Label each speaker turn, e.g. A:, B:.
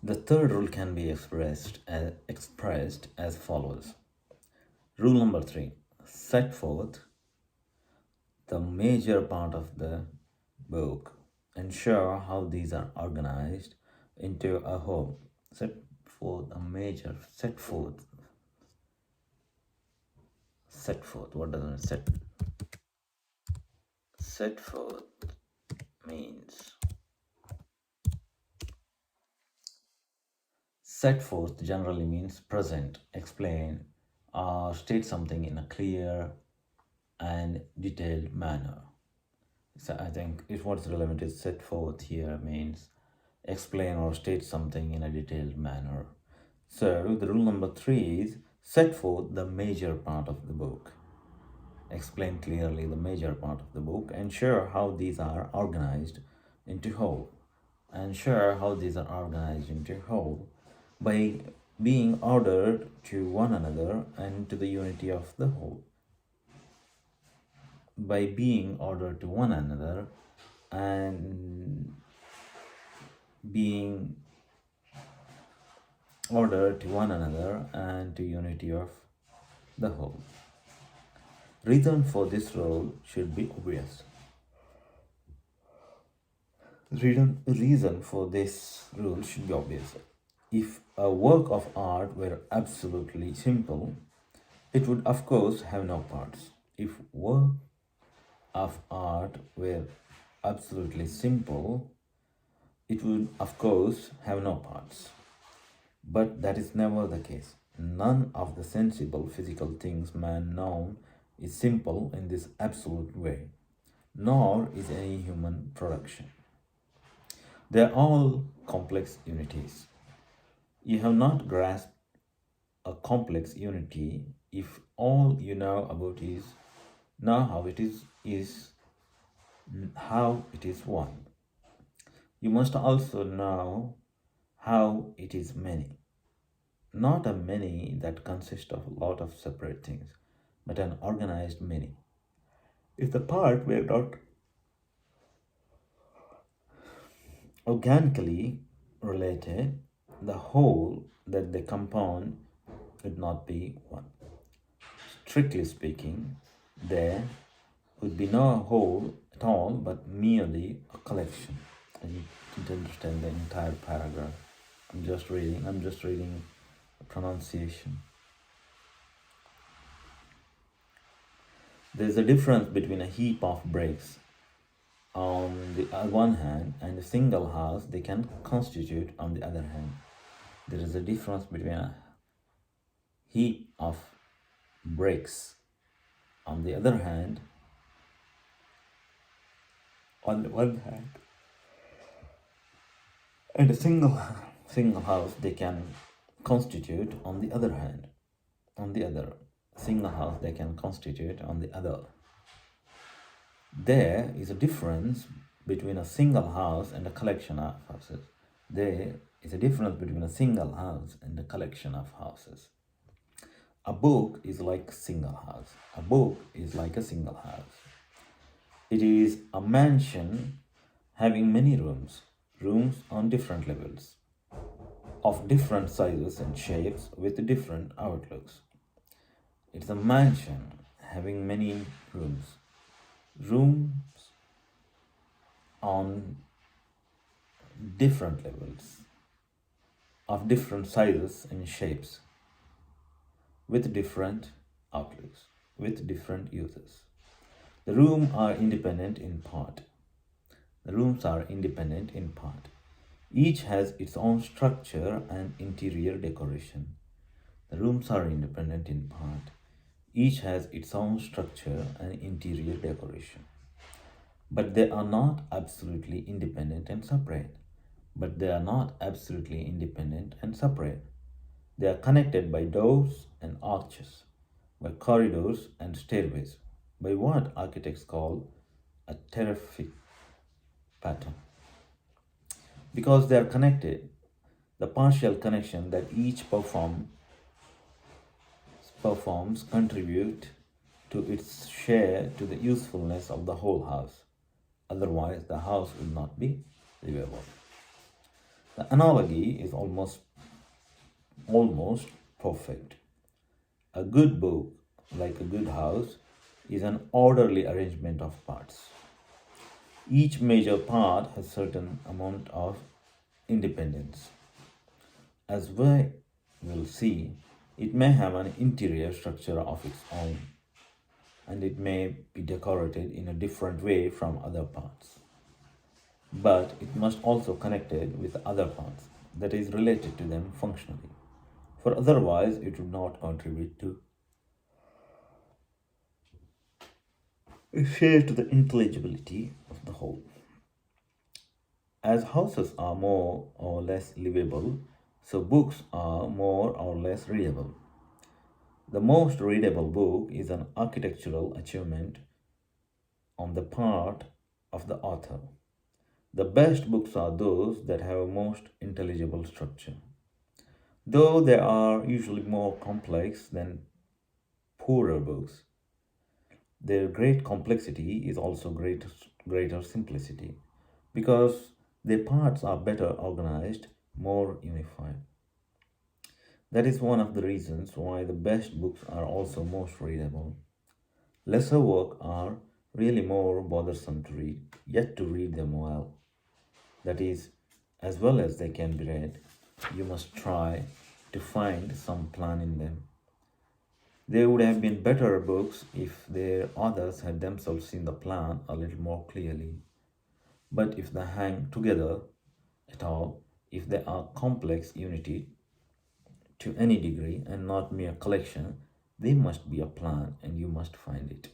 A: The third rule can be expressed as follows. Rule number 3: set forth the major part of the book. Ensure how these are organized into a whole. Set forth. What does it set? Set forth means set forth generally means present, explain, or state something in a clear and detailed manner. So I think if what's relevant is set forth here means explain or state something in a detailed manner. So the rule number 3 is set forth the major part of the book. Explain clearly the major part of the book. Ensure how these are organized into whole. Ensure how these are organized into whole by being ordered to one another and to the unity of the whole. By being ordered to one another and being ordered to one another and to unity of the whole. Reason for this rule should be obvious. Reason for this rule should be obvious. If a work of art were absolutely simple, it would of course have no parts. If work of art were absolutely simple, it would of course have no parts. But that is never the case. None of the sensible physical things man known is simple in this absolute way, nor is any human production. They are all complex unities. You have not grasped a complex unity if all you know about is now how it is one. You must also know how it is many. Not a many that consists of a lot of separate things, but an organized many. If the part were not organically related, the whole that they compound would not be one. Strictly speaking, there would be no whole at all, but merely a collection. And you don't understand the entire paragraph. I'm just reading a pronunciation. There is a difference between a heap of bricks on the one hand and a single house they can constitute on the other hand. There is a difference between a heap of bricks on the other hand, on the one hand, and a single house they can constitute on the other hand. On the other single house they can constitute on the other. There is a difference between a single house and a collection of houses. There is a difference between a single house and a collection of houses. A book is like a single house. A book is like a single house. It is a mansion having many rooms on different levels, of different sizes and shapes with different outlooks. It's a mansion having many rooms on different levels, of different sizes and shapes, with different outlooks, with different uses. The rooms are independent in part. Each has its own structure and interior decoration. The rooms are independent in part. Each has its own structure and interior decoration. But they are not absolutely independent and separate. They are connected by doors and arches, by corridors and stairways, by what architects call a terrific pattern. Because they are connected, the partial connection that each performs contribute to its share to the usefulness of the whole house. Otherwise, the house will not be livable. The analogy is almost perfect. A good book, like a good house, is an orderly arrangement of parts. Each major part has certain amount of independence. As we will see, it may have an interior structure of its own, and it may be decorated in a different way from other parts. But it must also connect it with other parts that is related to them functionally. For otherwise, it would not contribute to share to the intelligibility of the whole. As houses are more or less livable, so books are more or less readable. The most readable book is an architectural achievement on the part of the author. The best books are those that have a most intelligible structure. Though they are usually more complex than poorer books, their great complexity is also greater simplicity because their parts are better organized, more unified. That is one of the reasons why the best books are also most readable. Lesser work are really more bothersome to read, yet to read them well, that is, as well as they can be read, you must try to find some plan in them. They would have been better books if their authors had themselves seen the plan a little more clearly. But if they hang together at all, if they are complex unity to any degree and not mere collection, they must be a plan and you must find it.